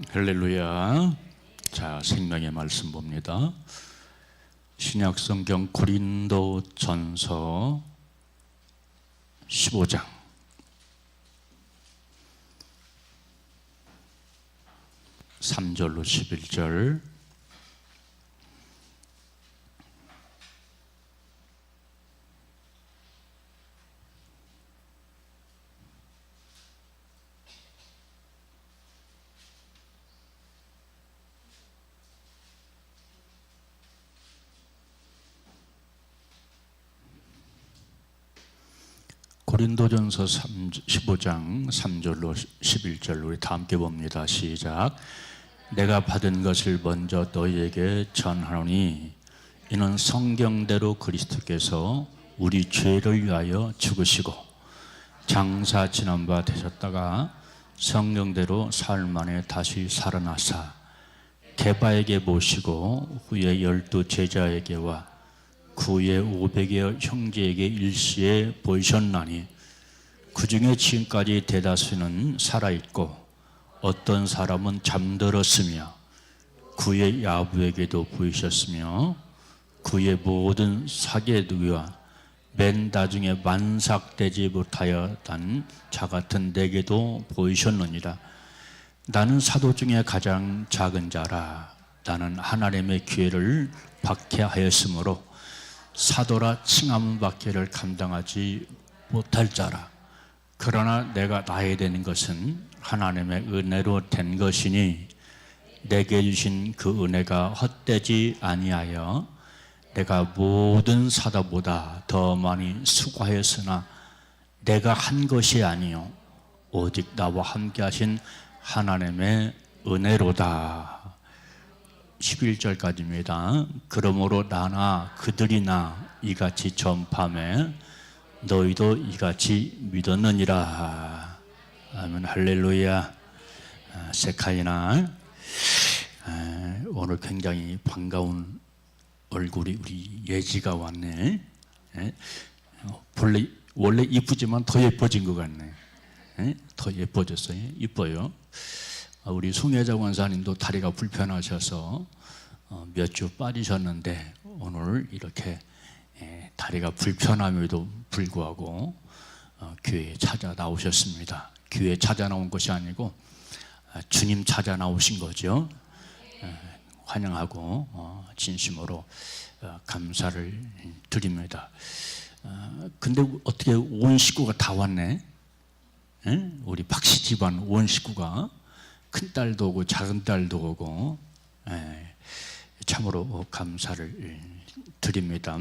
할렐루야. 자, 생명의 말씀 봅니다. 신약성경 고린도전서 15장 3절로 11절. 고린도전서 15장 3절로 11절 우리 다 함께 봅니다. 시작. 내가 받은 것을 먼저 너희에게 전하노니 이는 성경대로 그리스도께서 우리 죄를 위하여 죽으시고 장사 지난 바 되셨다가 성경대로 사흘 만에 다시 살아나사 게바에게 모시고 후에 12 제자에게와 구에 500여 형제에게 일시에 보이셨나니 그 중에 지금까지 대다수는 살아있고 어떤 사람은 잠들었으며 구의 야부에게도 보이셨으며 구의 모든 사개두와 맨 나중에 만삭되지 못하였던 자 같은 내게도 보이셨느니라. 나는 사도 중에 가장 작은 자라. 나는 하나님의 기회를 박해하였으므로 사도라 칭함 받기를 감당하지 못할 자라. 그러나 내가 나야 되는 것은 하나님의 은혜로 된 것이니 내게 주신 그 은혜가 헛되지 아니하여 내가 모든 사도보다 더 많이 수고하였으나 내가 한 것이 아니요 오직 나와 함께 하신 하나님의 은혜로다. 11절까지입니다. 그러므로 나나 그들이나 이같이 전파하며 너희도 이같이 믿었느니라. 아멘. 할렐루야. 세카이나 오늘 굉장히 반가운 얼굴이 우리 예지가 왔네. 원래 이쁘지만 더 예뻐진 것 같네. 더 예뻐졌어요. 이뻐요. 우리 송혜자 권사님도 다리가 불편하셔서 몇 주 빠지셨는데 오늘 이렇게 다리가 불편함에도 불구하고 교회에 찾아 나오셨습니다. 교회에 찾아 나온 것이 아니고 주님 찾아 나오신 거죠. 환영하고 진심으로 감사를 드립니다. 근데 어떻게 온 식구가 다 왔네? 우리 박씨 집안 온 식구가 큰딸도 오고 작은딸도 오고 참으로 감사를 드립니다.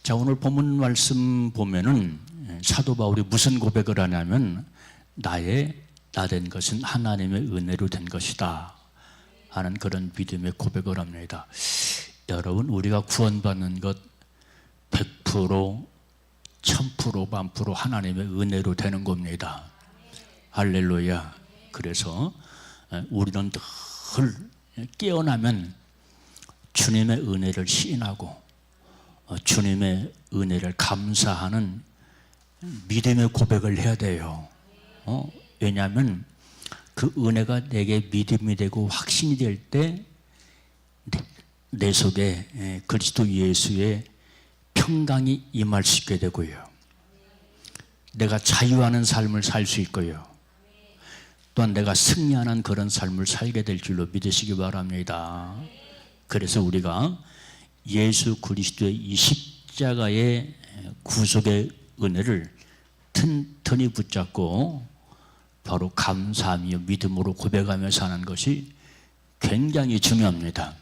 자, 오늘 본문 말씀 보면은 사도 바울이 무슨 고백을 하냐면 나 된 것은 하나님의 은혜로 된 것이다 하는 그런 믿음의 고백을 합니다. 여러분, 우리가 구원받는 것 100% 1000% 1000% 하나님의 은혜로 되는 겁니다. 할렐루야. 그래서 우리는 늘 깨어나면 주님의 은혜를 시인하고 주님의 은혜를 감사하는 믿음의 고백을 해야 돼요. 왜냐하면 그 은혜가 내게 믿음이 되고 확신이 될 때 내 속에 그리스도 예수의 평강이 임할 수 있게 되고요. 내가 자유하는 삶을 살 수 있고요. 또한 내가 승리하는 그런 삶을 살게 될 줄로 믿으시기 바랍니다. 그래서 우리가 예수 그리스도의 이 십자가의 구속의 은혜를 튼튼히 붙잡고 바로 감사하며 믿음으로 고백하며 사는 것이 굉장히 중요합니다.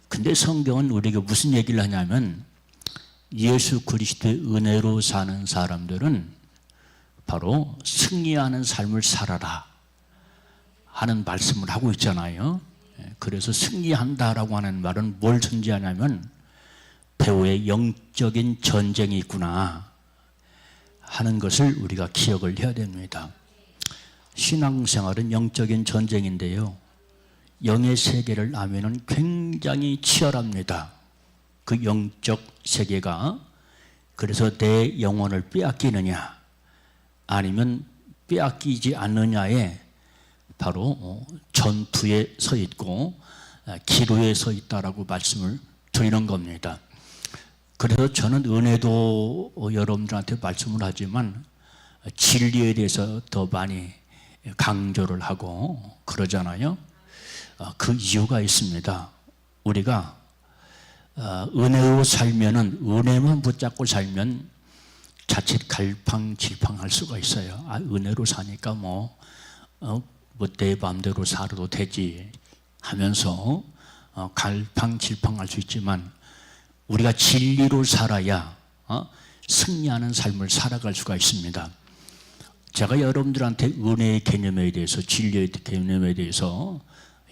근데 성경은 우리에게 무슨 얘기를 하냐면 예수 그리스도의 은혜로 사는 사람들은 바로 승리하는 삶을 살아라 하는 말씀을 하고 있잖아요. 그래서 승리한다라고 하는 말은 뭘 전제하냐면 배후에 영적인 전쟁이 있구나 하는 것을 우리가 기억을 해야 됩니다. 신앙생활은 영적인 전쟁인데요. 영의 세계를 알면은 굉장히 치열합니다. 그 영적 세계가 그래서 내 영혼을 빼앗기느냐 아니면 빼앗기지 않느냐에 바로 전투에 서 있고 기로에 서 있다라고 말씀을 드리는 겁니다. 그래서 저는 은혜도 여러분들한테 말씀을 하지만 진리에 대해서 더 많이 강조를 하고 그러잖아요. 그 이유가 있습니다. 우리가 은혜로 살면은, 은혜만 붙잡고 살면 자칫 갈팡질팡할 수가 있어요. 은혜로 사니까 내 마음대로 살아도 되지 하면서 갈팡질팡할 수 있지만, 우리가 진리로 살아야 승리하는 삶을 살아갈 수가 있습니다. 제가 여러분들한테 은혜의 개념에 대해서, 진리의 개념에 대해서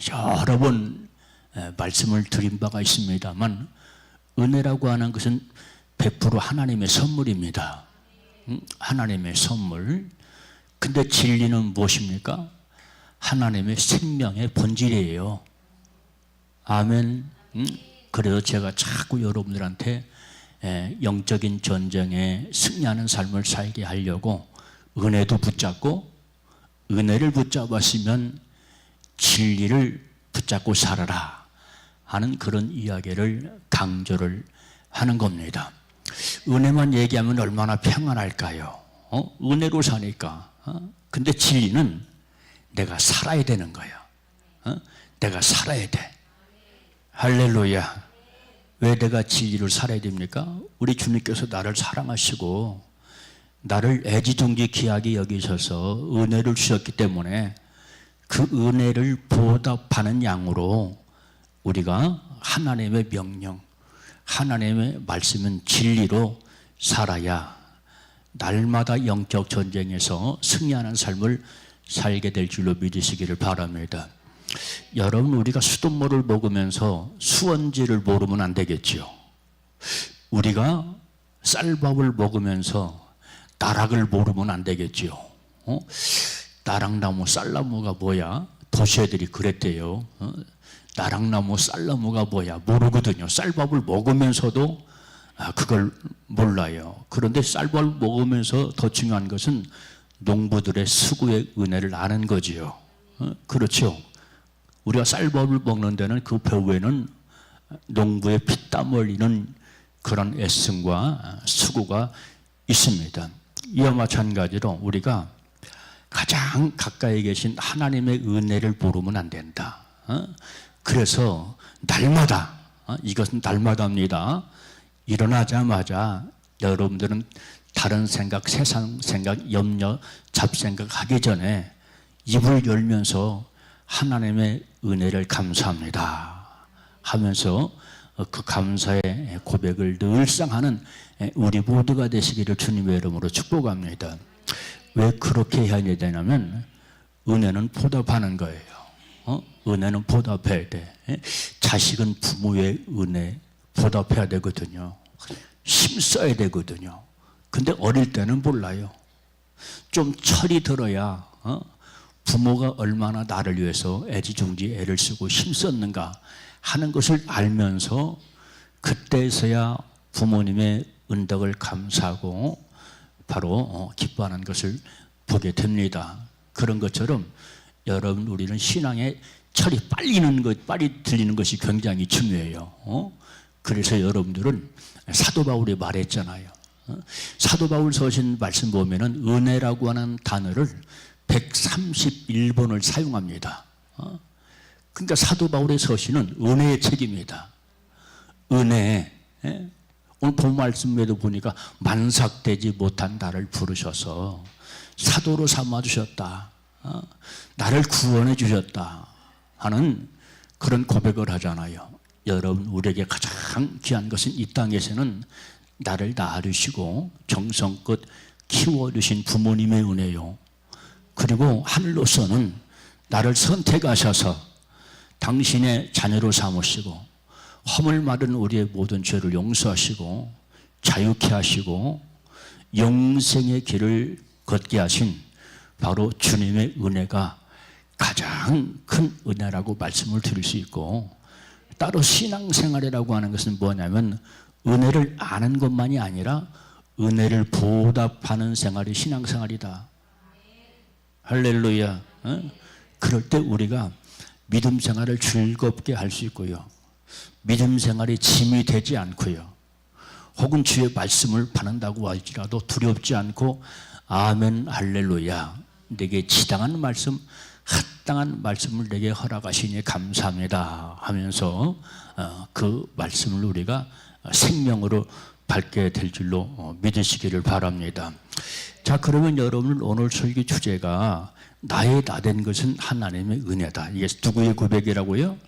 여러 번 말씀을 드린 바가 있습니다만, 은혜라고 하는 것은 100% 하나님의 선물입니다. 하나님의 선물. 근데 진리는 무엇입니까? 하나님의 생명의 본질이에요. 아멘. 그래서 제가 자꾸 여러분들한테 영적인 전쟁에 승리하는 삶을 살게 하려고 은혜도 붙잡고, 은혜를 붙잡았으면 진리를 붙잡고 살아라 하는 그런 이야기를 강조를 하는 겁니다. 은혜만 얘기하면 얼마나 평안할까요? 은혜로 사니까. 근데 진리는 내가 살아야 되는 거예요. 내가 살아야 돼. 할렐루야. 왜 내가 진리를 살아야 됩니까? 우리 주님께서 나를 사랑하시고 나를 애지중지 귀하게 여기셔서 은혜를 주셨기 때문에 그 은혜를 보답하는 양으로 우리가 하나님의 명령, 하나님의 말씀은 진리로 살아야 날마다 영적 전쟁에서 승리하는 삶을 살게 될 줄로 믿으시기를 바랍니다. 여러분, 우리가 수돗물을 먹으면서 수원지를 모르면 안 되겠지요. 우리가 쌀밥을 먹으면서 나락을 모르면 안 되겠지요. 나락나무, 쌀나무가 뭐야? 도시애들이 그랬대요. 나락나무, 쌀나무가 뭐야? 모르거든요. 쌀밥을 먹으면서도 그걸 몰라요. 그런데 쌀밥을 먹으면서 더 중요한 것은 농부들의 수고의 은혜를 아는 거지요. 그렇죠. 우리가 쌀밥을 먹는 데는 그 배후에는 농부의 피땀 흘리는 그런 애씀과 수고가 있습니다. 이와 마찬가지로 우리가 가장 가까이 계신 하나님의 은혜를 모르면 안 된다. 그래서 날마다, 이것은 날마다입니다. 일어나자마자 여러분들은 다른 생각, 세상 생각, 염려, 잡생각 하기 전에 입을 열면서 하나님의 은혜를 감사합니다 하면서 그 감사의 고백을 늘상 하는 우리 모두가 되시기를 주님의 이름으로 축복합니다. 왜 그렇게 해야 되냐면 은혜는 보답하는 거예요. 은혜는 보답해야 돼. 자식은 부모의 은혜 보답해야 되거든요. 힘써야 되거든요. 근데 어릴 때는 몰라요. 좀 철이 들어야 부모가 얼마나 나를 위해서 애지중지 애를 쓰고 힘썼는가 하는 것을 알면서 그때서야 부모님의 은덕을 감사하고 바로 기뻐하는 것을 보게 됩니다. 그런 것처럼 여러분, 우리는 신앙의 철이 빨리 들리는 것이 굉장히 중요해요. 그래서 여러분들은 사도 바울이 말했잖아요. 사도 바울 서신 말씀 보면은 은혜라고 하는 단어를 131번을 사용합니다. 그러니까 사도 바울의 서신은 은혜의 책입니다. 은혜. 오늘 본 말씀에도 보니까 만삭되지 못한 나를 부르셔서 사도로 삼아주셨다. 나를 구원해 주셨다 하는 그런 고백을 하잖아요. 여러분, 우리에게 가장 귀한 것은 이 땅에서는 나를 낳아주시고 정성껏 키워주신 부모님의 은혜요. 그리고 하늘로서는 나를 선택하셔서 당신의 자녀로 삼으시고 허물 마른 우리의 모든 죄를 용서하시고 자유케 하시고 영생의 길을 걷게 하신 바로 주님의 은혜가 가장 큰 은혜라고 말씀을 드릴 수 있고, 따로 신앙생활이라고 하는 것은 뭐냐면 은혜를 아는 것만이 아니라 은혜를 보답하는 생활이 신앙생활이다. 할렐루야. 그럴 때 우리가 믿음 생활을 즐겁게 할 수 있고요. 믿음 생활이 짐이 되지 않고요. 혹은 주의 말씀을 받는다고 할지라도 두렵지 않고 아멘 할렐루야, 내게 지당한 말씀, 합당한 말씀을 내게 허락하시니 감사합니다 하면서 그 말씀을 우리가 생명으로 받게 될 줄로 믿으시기를 바랍니다. 자, 그러면 여러분, 오늘 설교 주제가 나의 나 된 것은 하나님의 은혜다. 이게 누구의 고백이라고요?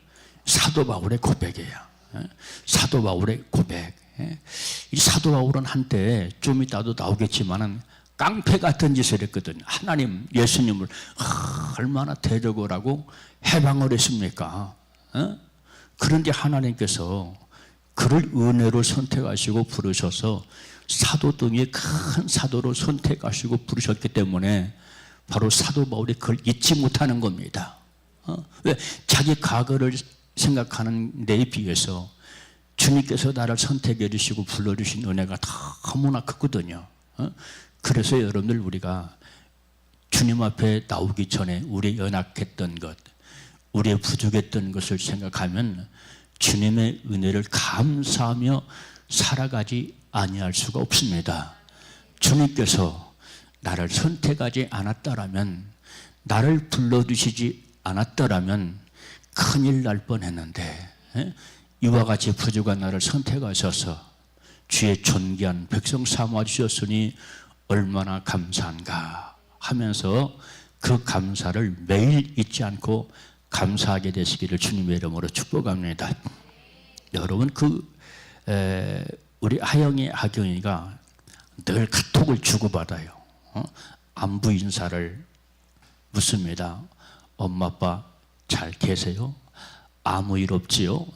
사도 바울의 고백이에요. 사도 바울의 고백. 이 사도 바울은 한때 좀 이따도 나오겠지만은 깡패 같은 짓을 했거든요. 하나님, 예수님을 얼마나 대적을 하고 해방을 했습니까? 그런데 하나님께서 그를 은혜로 선택하시고 부르셔서 사도 등의 큰 사도로 선택하시고 부르셨기 때문에 바로 사도 바울이 그걸 잊지 못하는 겁니다. 왜? 자기 과거를 생각하는 데에 비해서 주님께서 나를 선택해 주시고 불러주신 은혜가 너무나 크거든요. 그래서 여러분들, 우리가 주님 앞에 나오기 전에 우리의 연약했던 것, 우리의 부족했던 것을 생각하면 주님의 은혜를 감사하며 살아가지 아니할 수가 없습니다. 주님께서 나를 선택하지 않았다라면, 나를 불러주시지 않았다라면 큰일 날 뻔했는데, 이와 같이 부족한 나를 선택하셔서 주의 존귀한 백성 삼아주셨으니 얼마나 감사한가 하면서 그 감사를 매일 잊지 않고 감사하게 되시기를 주님의 이름으로 축복합니다. 여러분, 우리 하영이, 하경이가 늘 카톡을 주고받아요. 안부 인사를 묻습니다. 엄마 아빠 잘 계세요? 아무 일 없지요?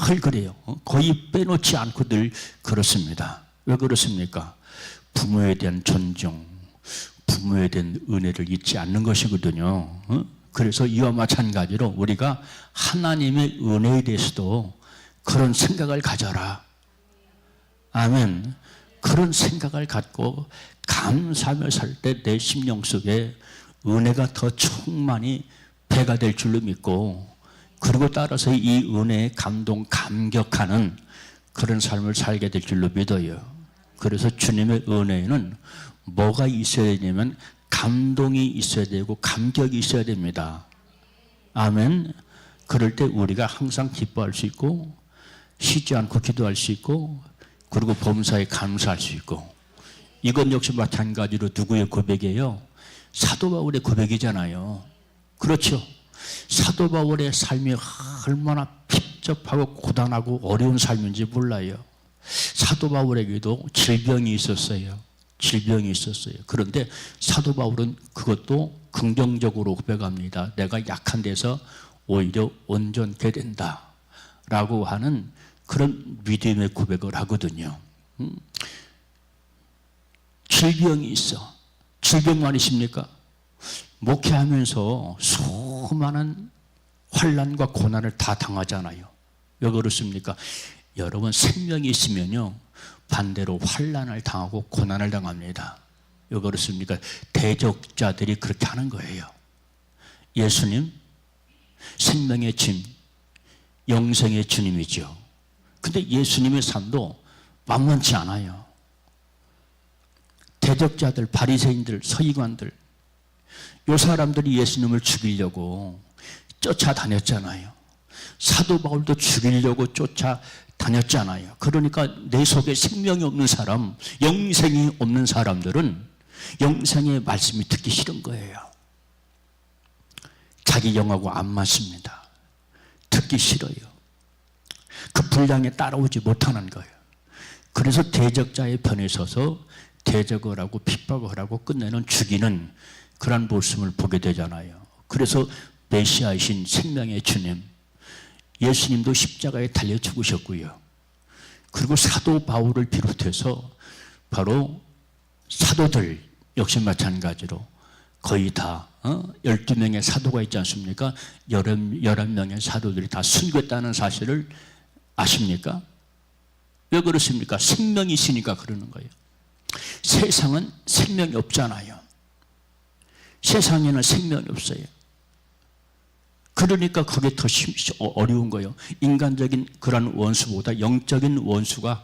늘 그래요. 거의 빼놓지 않고 늘 그렇습니다. 왜 그렇습니까? 부모에 대한 존중, 부모에 대한 은혜를 잊지 않는 것이거든요. 그래서 이와 마찬가지로 우리가 하나님의 은혜에 대해서도 그런 생각을 가져라. 아멘. 그런 생각을 갖고 감사하며 살 때 내 심령 속에 은혜가 더 충만히 배가 될 줄로 믿고, 그리고 따라서 이 은혜에 감동, 감격하는 그런 삶을 살게 될 줄로 믿어요. 그래서 주님의 은혜에는 뭐가 있어야 되냐면 감동이 있어야 되고 감격이 있어야 됩니다. 아멘. 그럴 때 우리가 항상 기뻐할 수 있고, 쉬지 않고 기도할 수 있고, 그리고 범사에 감사할 수 있고. 이건 역시 마찬가지로 누구의 고백이에요? 사도 바울의 고백이잖아요. 그렇죠? 사도 바울의 삶이 얼마나 핍접하고 고단하고 어려운 삶인지 몰라요. 사도 바울에게도 질병이 있었어요. 질병이 있었어요. 그런데 사도 바울은 그것도 긍정적으로 고백합니다. 내가 약한 데서 오히려 온전케 된다 라고 하는 그런 믿음의 고백을 하거든요. 질병이 있어. 질병만 있습니까? 목회하면서 수많은 환난과 고난을 다 당하잖아요. 왜 그렇습니까? 여러분, 생명이 있으면요 반대로 환난을 당하고 고난을 당합니다. 왜 그렇습니까? 대적자들이 그렇게 하는 거예요. 예수님, 생명의 진, 영생의 주님이죠. 근데 예수님의 삶도 만만치 않아요. 대적자들, 바리새인들, 서기관들, 이 사람들이 예수님을 죽이려고 쫓아다녔잖아요. 사도 바울도 죽이려고 쫓아다녔잖아요. 그러니까 내 속에 생명이 없는 사람, 영생이 없는 사람들은 영생의 말씀이 듣기 싫은 거예요. 자기 영하고 안 맞습니다. 듣기 싫어요. 그 분량에 따라오지 못하는 거예요. 그래서 대적자의 편에 서서 대적을 하고 핍박을 하고 끝내는 죽이는 그런 모습을 보게 되잖아요. 그래서 메시아이신 생명의 주님, 예수님도 십자가에 달려 죽으셨고요. 그리고 사도 바울을 비롯해서 바로 사도들 역시 마찬가지로 거의 다 12명의 사도가 있지 않습니까? 11명의 사도들이 다 순교했다는 사실을 아십니까? 왜 그렇습니까? 생명이 있으니까 그러는 거예요. 세상은 생명이 없잖아요. 세상에는 생명이 없어요. 그러니까 그게 더 어려운 거예요. 인간적인 그런 원수보다 영적인 원수가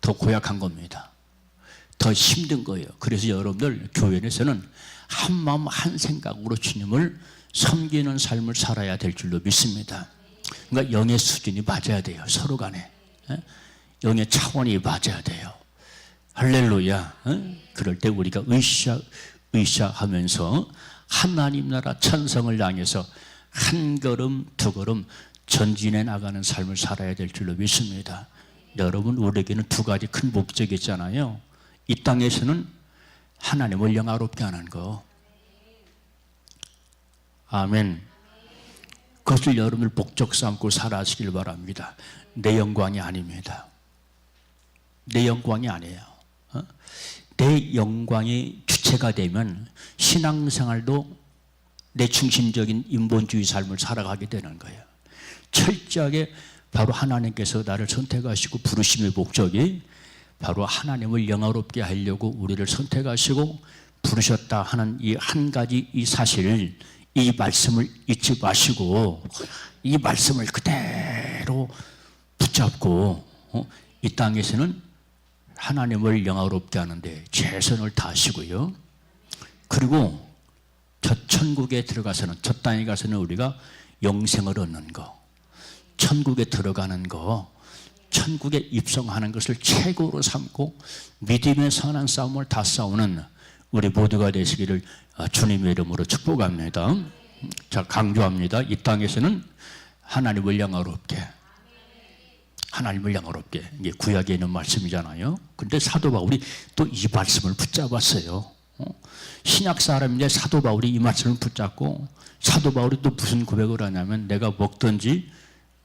더 고약한 겁니다. 더 힘든 거예요. 그래서 여러분들 교회에서는 한 마음 한 생각으로 주님을 섬기는 삶을 살아야 될 줄로 믿습니다. 그러니까 영의 수준이 맞아야 돼요. 서로 간에. 영의 차원이 맞아야 돼요. 할렐루야. 그럴 때 우리가 으쌰하면서 하나님 나라 천성을 향해서 한 걸음 두 걸음 전진해 나가는 삶을 살아야 될 줄로 믿습니다. 여러분, 우리에게는 두 가지 큰 목적이 있잖아요. 이 땅에서는 하나님을 영화롭게 하는 거. 아멘. 그것을 여러분들 목적 삼고 살아가시길 바랍니다. 내 영광이 아닙니다. 내 영광이 아니에요. 내 영광이 주체가 되면 신앙생활도 내 중심적인 인본주의 삶을 살아가게 되는 거예요. 철저하게 바로 하나님께서 나를 선택하시고 부르심의 목적이 바로 하나님을 영화롭게 하려고 우리를 선택하시고 부르셨다 하는 이 한 가지 이 사실을, 이 말씀을 잊지 마시고 이 말씀을 그대로 붙잡고 이 땅에서는 하나님을 영화롭게 하는데 최선을 다하시고요. 그리고 저 천국에 들어가서는, 저 땅에 가서는 우리가 영생을 얻는 거, 천국에 들어가는 거, 천국에 입성하는 것을 최고로 삼고 믿음의 선한 싸움을 다 싸우는 우리 모두가 되시기를 주님의 이름으로 축복합니다. 자, 강조합니다. 이 땅에서는 하나님을 영화롭게, 하나님을 영화롭게. 이게 구약에 있는 말씀이잖아요. 근데 사도 바울이 또 이 말씀을 붙잡았어요. 신약 사람인데 사도 바울이 이 말씀을 붙잡고, 사도 바울이 또 무슨 고백을 하냐면 내가 먹든지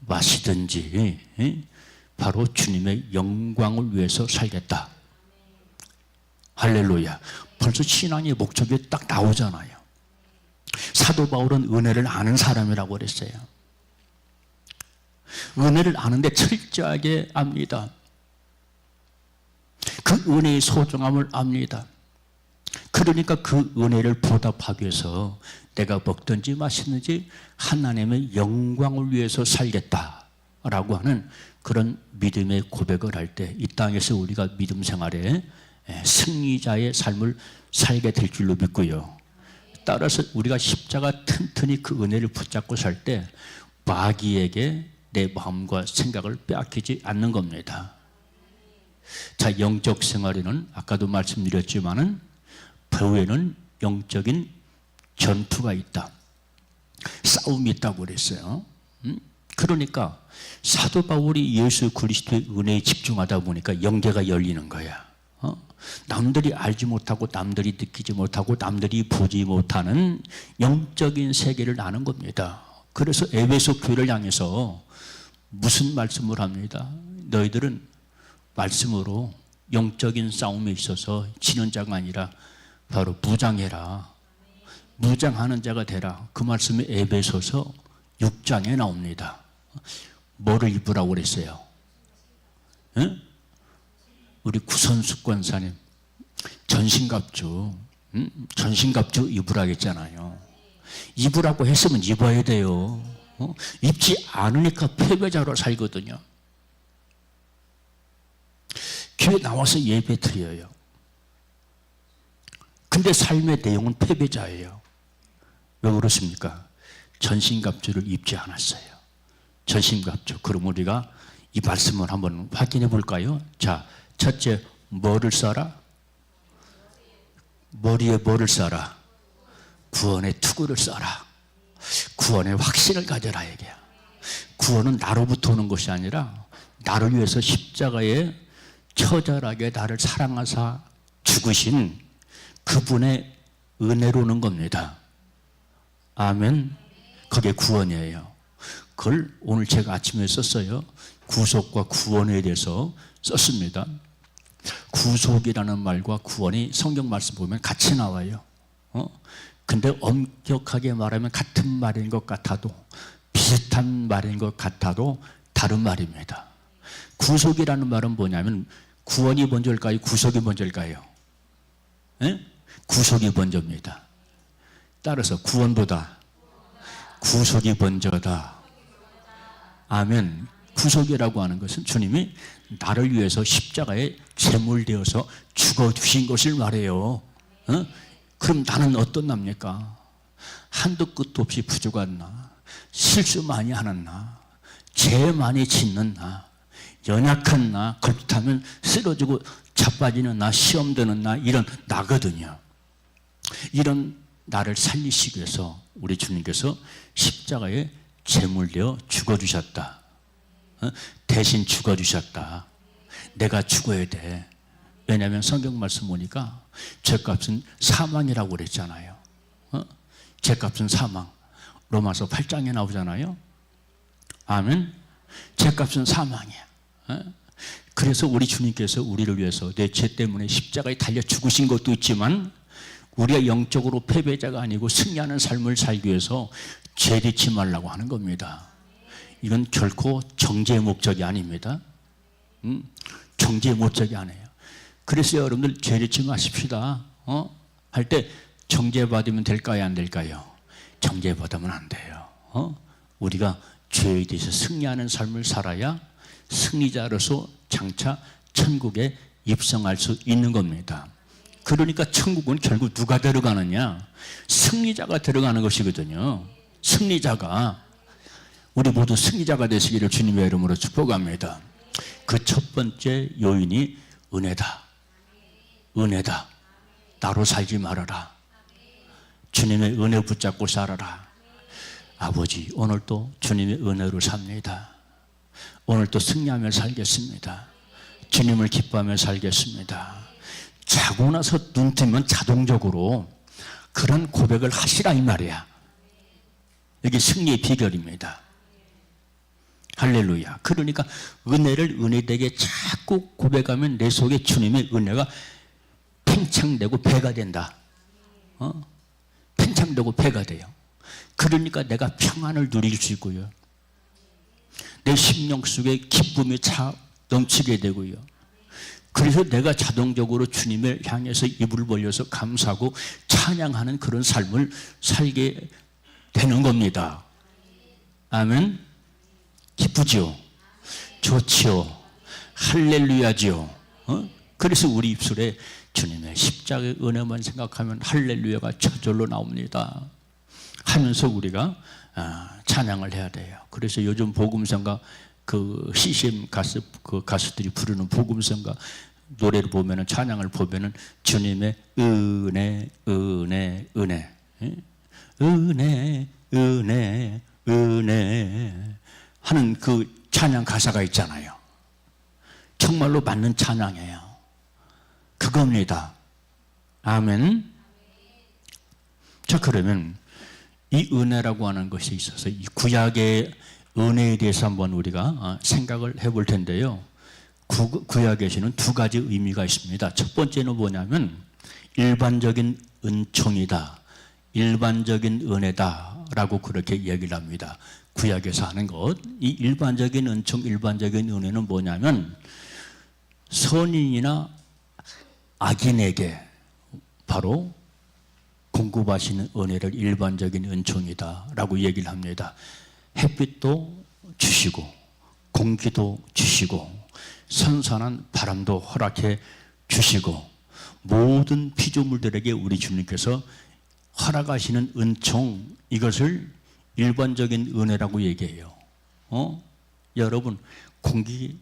마시든지 바로 주님의 영광을 위해서 살겠다. 할렐루야. 벌써 신앙의 목적이 딱 나오잖아요. 사도 바울은 은혜를 아는 사람이라고 그랬어요. 은혜를 아는데 철저하게 압니다. 그 은혜의 소중함을 압니다. 그러니까 그 은혜를 보답하기 위해서 내가 먹든지 마시든지 하나님의 영광을 위해서 살겠다라고 하는 그런 믿음의 고백을 할 때 이 땅에서 우리가 믿음 생활에 승리자의 삶을 살게 될 줄로 믿고요. 따라서 우리가 십자가 튼튼히 그 은혜를 붙잡고 살 때 마귀에게 내 마음과 생각을 빼앗기지 않는 겁니다. 자, 영적 생활에는 아까도 말씀드렸지만은 배후에는 영적인 전투가 있다. 싸움이 있다고 그랬어요. 그러니까 사도 바울이 예수 그리스도의 은혜에 집중하다 보니까 영계가 열리는 거야. 남들이 알지 못하고 남들이 느끼지 못하고 남들이 보지 못하는 영적인 세계를 아는 겁니다. 그래서 에베소 교회를 향해서 무슨 말씀을 합니다. 너희들은 말씀으로 영적인 싸움에 있어서 지는 자가 아니라 바로 무장해라. 무장하는 자가 되라. 그 말씀이 에베소서 6장에 나옵니다. 뭐를 입으라고 그랬어요? 응? 우리 구선숙 권사님 전신갑주, 전신갑주 입으라고 했잖아요. 입으라고 했으면 입어야 돼요. 입지 않으니까 패배자로 살거든요. 교회 나와서 예배 드려요. 근데 삶의 내용은 패배자예요. 왜 그렇습니까? 전신갑주를 입지 않았어요. 전신갑주. 그럼 우리가 이 말씀을 한번 확인해 볼까요? 자, 첫째, 뭐를 써라? 머리에 뭐를 써라? 구원의 투구를 써라. 구원의 확신을 가져라 얘기야. 구원은 나로부터 오는 것이 아니라 나를 위해서 십자가에 처절하게 나를 사랑하사 죽으신 그분의 은혜로 오는 겁니다. 아멘. 그게 구원이에요. 그걸 오늘 제가 아침에 썼어요. 구속과 구원에 대해서 썼습니다. 구속이라는 말과 구원이 성경 말씀 보면 같이 나와요. 근데 엄격하게 말하면 같은 말인 것 같아도, 비슷한 말인 것 같아도 다른 말입니다. 구속이라는 말은 뭐냐면 구원이 먼저일까요? 구속이 먼저일까요? 구속이 먼저입니다. 따라서 구원보다 구속이 번져다. 아멘. 구속이라고 하는 것은 주님이 나를 위해서 십자가에 제물되어서 죽어주신 것을 말해요. 그럼 나는 어떤 납니까? 한도 끝도 없이 부족한 나, 실수 많이 하는 나, 죄 많이 짓는 나, 연약한 나, 걸핏하면 쓰러지고 자빠지는 나, 시험 드는 나, 이런 나거든요. 이런 나를 살리시기 위해서 우리 주님께서 십자가에 제물되어 죽어주셨다. 대신 죽어주셨다. 내가 죽어야 돼. 왜냐하면 성경 말씀 보니까 죄값은 사망이라고 그랬잖아요. 죄값은 사망. 로마서 8장에 나오잖아요. 아멘. 죄값은 사망이야. 그래서 우리 주님께서 우리를 위해서 내 죄 때문에 십자가에 달려 죽으신 것도 있지만 우리가 영적으로 패배자가 아니고 승리하는 삶을 살기 위해서 죄 짓지 말라고 하는 겁니다. 이건 결코 정죄의 목적이 아닙니다. 정죄의 목적이 아니에요. 그래서 여러분들 죄 짓지 마십시다. 할 때 정죄받으면 될까요? 안 될까요? 정죄받으면 안 돼요. 우리가 죄에 대해서 승리하는 삶을 살아야 승리자로서 장차 천국에 입성할 수 있는 겁니다. 그러니까 천국은 결국 누가 들어가느냐? 승리자가 들어가는 것이거든요. 승리자가. 우리 모두 승리자가 되시기를 주님의 이름으로 축복합니다. 그 첫 번째 요인이 은혜다. 은혜다. 나로 살지 말아라. 주님의 은혜 붙잡고 살아라. 아버지, 오늘도 주님의 은혜로 삽니다. 오늘도 승리하며 살겠습니다. 주님을 기뻐하며 살겠습니다. 자고 나서 눈 뜨면 자동적으로 그런 고백을 하시라 이 말이야. 이게 승리의 비결입니다. 할렐루야. 그러니까 은혜를 은혜되게 자꾸 고백하면 내 속에 주님의 은혜가 팽창되고 배가 된다. 팽창되고 배가 돼요. 그러니까 내가 평안을 누릴 수 있고요. 내 심령 속에 기쁨이 차 넘치게 되고요. 그래서 내가 자동적으로 주님을 향해서 입을 벌려서 감사하고 찬양하는 그런 삶을 살게 되는 겁니다. 아멘. 기쁘지요? 좋지요? 할렐루야지요? 그래서 우리 입술에 주님의 십자가의 은혜만 생각하면 할렐루야가 저절로 나옵니다. 하면서 우리가 찬양을 해야 돼요. 그래서 요즘 복음성가 그 CCM 가수들이 부르는 복음성가 노래를 보면은 찬양을 보면은 주님의 은혜, 은혜, 은혜, 은혜, 은혜, 은혜 하는 그 찬양 가사가 있잖아요. 정말로 맞는 찬양이에요. 그겁니다. 아멘. 자, 그러면 이 은혜라고 하는 것에 있어서 이 구약의 은혜에 대해서 한번 우리가 생각을 해볼 텐데요. 구약에서는 두 가지 의미가 있습니다. 첫 번째는 뭐냐면 일반적인 은총이다, 일반적인 은혜다 라고 그렇게 이야기를 합니다. 구약에서 하는 것, 이 일반적인 은총, 일반적인 은혜는 뭐냐면 선인이나 악인에게 바로 공급하시는 은혜를 일반적인 은총이다 라고 얘기를 합니다. 햇빛도 주시고 공기도 주시고 선선한 바람도 허락해 주시고 모든 피조물들에게 우리 주님께서 허락하시는 은총, 이것을 일반적인 은혜라고 얘기해요. 여러분, 공기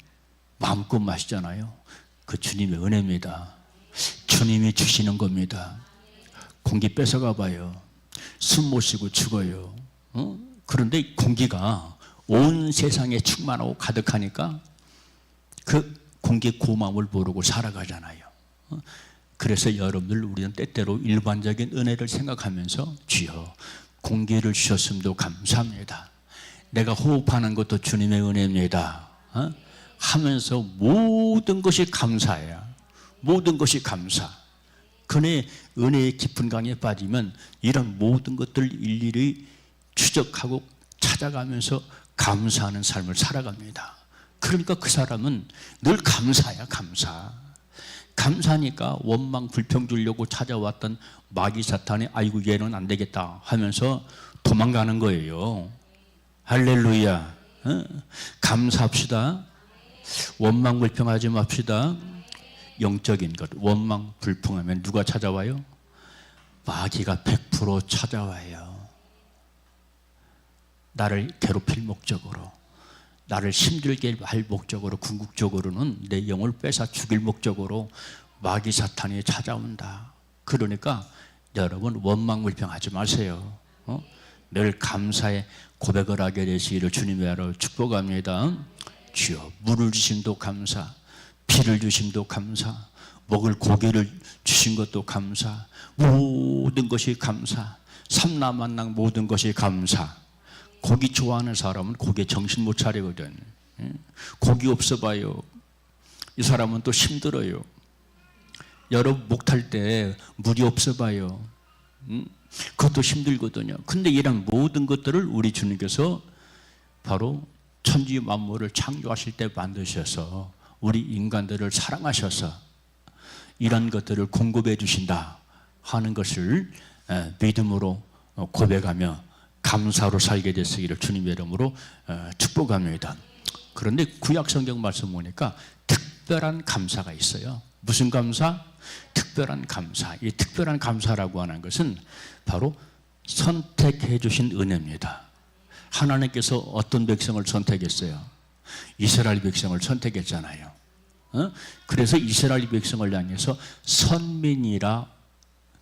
마음껏 마시잖아요. 그 주님의 은혜입니다. 주님이 주시는 겁니다. 공기 뺏어가 봐요. 숨 못 쉬고 죽어요. 그런데 공기가 온 세상에 충만하고 가득하니까 그 공기의 고마움을 모르고 살아가잖아요. 그래서 여러분들, 우리는 때때로 일반적인 은혜를 생각하면서 주여 공기를 주셨음도 감사합니다. 내가 호흡하는 것도 주님의 은혜입니다. 하면서 모든 것이 감사해요. 모든 것이 감사. 그의 은혜의 깊은 강에 빠지면 이런 모든 것들 일일이 추적하고 찾아가면서 감사하는 삶을 살아갑니다. 그러니까 그 사람은 늘 감사야, 감사. 감사하니까 원망 불평 주려고 찾아왔던 마귀 사탄이 아이고 얘는 안 되겠다 하면서 도망가는 거예요. 할렐루야. 감사합시다. 원망 불평하지 맙시다. 영적인 것, 원망 불평하면 누가 찾아와요? 마귀가 100% 찾아와요. 나를 괴롭힐 목적으로, 나를 힘들게 할 목적으로, 궁극적으로는 내 영을 뺏어 죽일 목적으로 마귀 사탄이 찾아온다. 그러니까 여러분 원망 불평하지 마세요. 늘 감사의 고백을 하게 되시기를 주님의 이름으로 축복합니다. 주여, 물을 주심도 감사, 비를 주심도 감사, 먹을 고기를 주신 것도 감사, 모든 것이 감사, 삼라만랑 모든 것이 감사. 고기 좋아하는 사람은 고기에 정신 못 차리거든. 고기 없어 봐요. 이 사람은 또 힘들어요. 여러분 목탈 때 물이 없어 봐요. 그것도 힘들거든요. 근데 이런 모든 것들을 우리 주님께서 바로 천지 만물을 창조하실 때 만드셔서 우리 인간들을 사랑하셔서 이런 것들을 공급해 주신다 하는 것을 믿음으로 고백하며 감사로 살게 되시기를 주님의 이름으로 축복합니다. 그런데 구약 성경 말씀 보니까 특별한 감사가 있어요. 무슨 감사? 특별한 감사. 이 특별한 감사라고 하는 것은 바로 선택해 주신 은혜입니다. 하나님께서 어떤 백성을 선택했어요? 이스라엘 백성을 선택했잖아요. 그래서 이스라엘 백성을 향해서 선민이라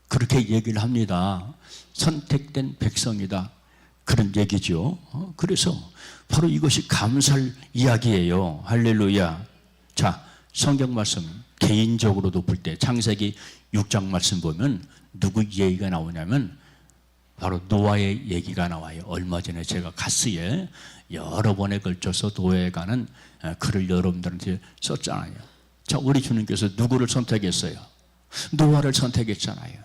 그렇게 얘기를 합니다. 선택된 백성이다. 그런 얘기죠. 그래서 바로 이것이 감사할 이야기예요. 할렐루야. 자, 성경 말씀 개인적으로도 볼 때 창세기 6장 말씀 보면 누구 얘기가 나오냐면 바로 노아의 얘기가 나와요. 얼마 전에 제가 가스에 여러 번에 걸쳐서 노아에 관한 글을 여러분들한테 썼잖아요. 자, 우리 주님께서 누구를 선택했어요? 노아를 선택했잖아요.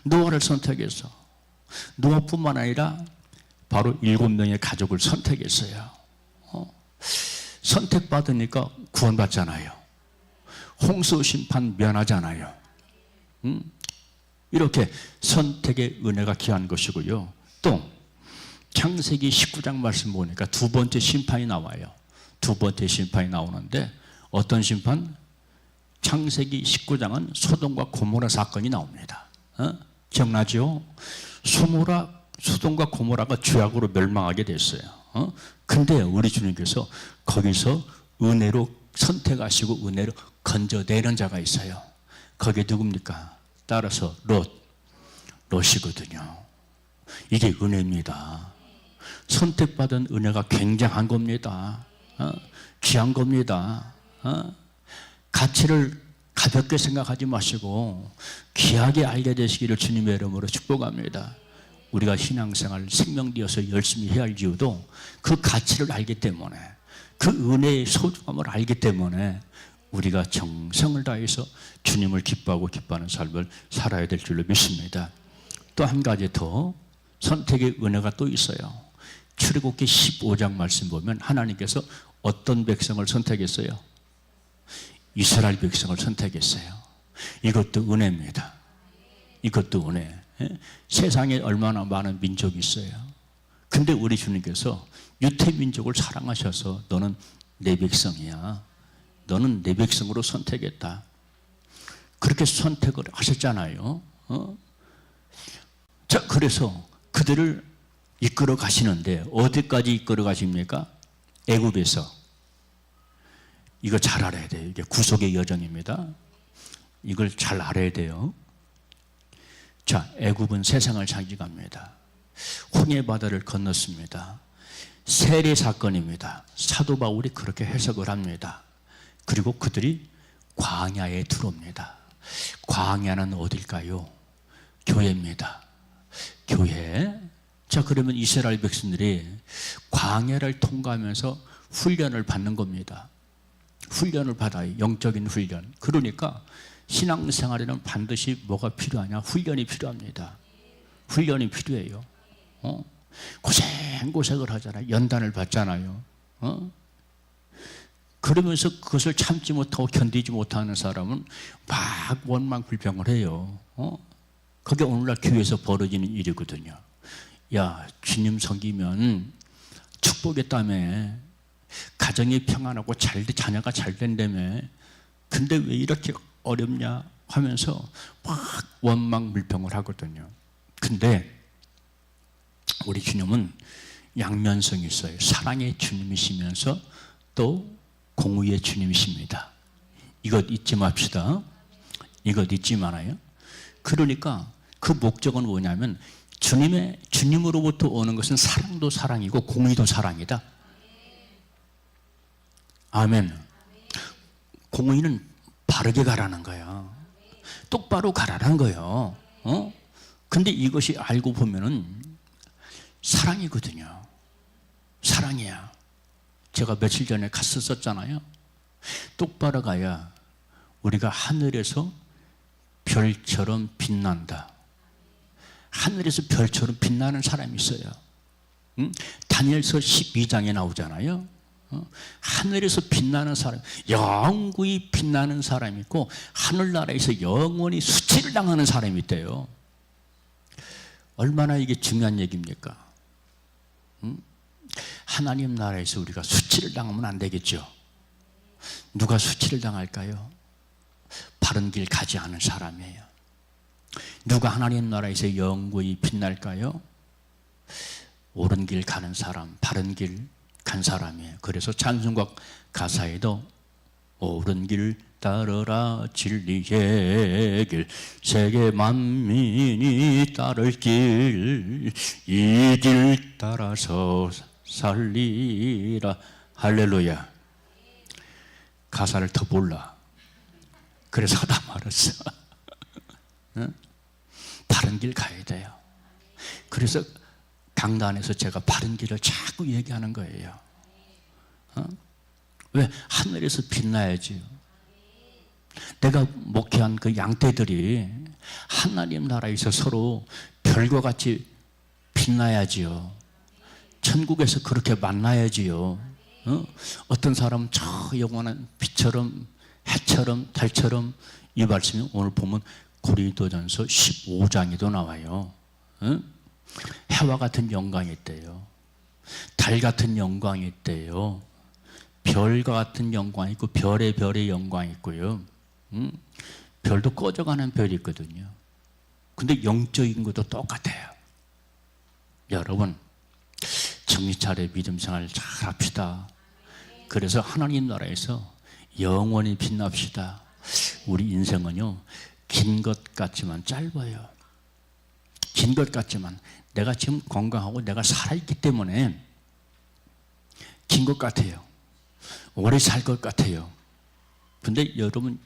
노아를 선택해서 노아뿐만 아니라 바로 7명의 가족을 선택했어요. 선택받으니까 구원받잖아요. 홍수 심판 면하잖아요. 이렇게 선택의 은혜가 귀한 것이고요. 또 창세기 19장 말씀 보니까 두 번째 심판이 나와요. 두 번째 심판이 나오는데 어떤 심판? 창세기 19장은 소돔과 고모라 사건이 나옵니다. 기억나죠? 소돔과 고모라가 죄악으로 멸망하게 됐어요. 근데 우리 주님께서 거기서 은혜로 선택하시고 은혜로 건져내는 자가 있어요. 그게 누굽니까? 따라서 롯이거든요. 이게 은혜입니다. 선택받은 은혜가 굉장한 겁니다. 귀한 겁니다. 가치를 가볍게 생각하지 마시고 귀하게 알게 되시기를 주님의 이름으로 축복합니다. 우리가 신앙생활 생명되어서 열심히 해야 할 이유도 그 가치를 알기 때문에, 그 은혜의 소중함을 알기 때문에 우리가 정성을 다해서 주님을 기뻐하고 기뻐하는 삶을 살아야 될 줄로 믿습니다. 또 한 가지 더 선택의 은혜가 또 있어요. 출애굽기 15장 말씀 보면 하나님께서 어떤 백성을 선택했어요? 이스라엘 백성을 선택했어요. 이것도 은혜입니다. 이것도 은혜. 세상에 얼마나 많은 민족이 있어요. 근데 우리 주님께서 유태민족을 사랑하셔서 너는 내 백성이야. 너는 내 백성으로 선택했다. 그렇게 선택을 하셨잖아요. 자, 그래서 그들을 이끌어 가시는데 어디까지 이끌어 가십니까? 애굽에서. 이거 잘 알아야 돼요. 이게 구속의 여정입니다. 이걸 잘 알아야 돼요. 자, 애굽은 세상을 장식합니다. 홍해 바다를 건넜습니다. 세례 사건입니다. 사도 바울이 그렇게 해석을 합니다. 그리고 그들이 광야에 들어옵니다. 광야는 어딜까요? 교회입니다. 교회. 자, 그러면 이스라엘 백성들이 광야를 통과하면서 훈련을 받는 겁니다. 훈련을 받아요. 영적인 훈련. 그러니까 신앙생활에는 반드시 뭐가 필요하냐? 훈련이 필요합니다. 훈련이 필요해요. 고생고생을 하잖아요. 연단을 받잖아요. 그러면서 그것을 참지 못하고 견디지 못하는 사람은 막 원망 불평을 해요. 그게 오늘날 교회에서 벌어지는 일이거든요. 야, 주님 섬기면 축복했다며, 가정이 평안하고 자녀가 잘 된다며, 근데 왜 이렇게 어렵냐 하면서 막 원망불평을 하거든요. 근데 우리 주님은 양면성이 있어요. 사랑의 주님이시면서 또 공의의 주님이십니다. 이것 잊지 맙시다. 이것 잊지 말아요. 그러니까 그 목적은 뭐냐면 주님으로부터 오는 것은 사랑도 사랑이고 공의도 사랑이다. 아멘. 공의는 바르게 가라는 거야. 똑바로 가라는 거예요. 근데 이것이 알고 보면은 사랑이거든요. 사랑이야. 제가 며칠 전에 갔었잖아요. 똑바로 가야 우리가 하늘에서 별처럼 빛난다. 하늘에서 별처럼 빛나는 사람이 있어요. 다니엘서 12장에 나오잖아요. 하늘에서 빛나는 사람, 영구히 빛나는 사람이 있고 하늘나라에서 영원히 수치를 당하는 사람이 있대요. 얼마나 이게 중요한 얘기입니까? 하나님 나라에서 우리가 수치를 당하면 안 되겠죠. 누가 수치를 당할까요? 바른 길 가지 않은 사람이에요. 누가 하나님 나라에서 영구히 빛날까요? 옳은 길 가는 사람, 바른 길 간 사람이에요. 그래서 찬송가 가사에도 옳은 길 따르라 진리의 길 세계 만민이 따를 길 이 길 따라서 살리라. 할렐루야. 가사를 더 몰라. 그래서 하다 말았어. 바른 길 가야 돼요. 그래서 강단에서 제가 바른 길을 자꾸 얘기하는 거예요. 왜? 하늘에서 빛나야지요. 내가 목회한 그 양떼들이 하나님 나라에서 서로 별과 같이 빛나야지요. 천국에서 그렇게 만나야지요. 어떤 사람은 저 영원한 빛처럼 해처럼 달처럼, 이 말씀이 오늘 보면 고린도전서 15장에도 나와요. 해와 같은 영광이 있대요. 달 같은 영광이 있대요. 별과 같은 영광이 있고 별의 영광이 있고요. 별도 꺼져가는 별이 있거든요. 근데 영적인 것도 똑같아요. 여러분, 정신 차려 믿음 생활 잘 합시다. 그래서 하나님 나라에서 영원히 빛납시다. 우리 인생은요, 긴 것 같지만 짧아요. 긴 것 같지만 내가 지금 건강하고 내가 살아있기 때문에 긴 것 같아요. 오래 살 것 같아요. 근데 여러분,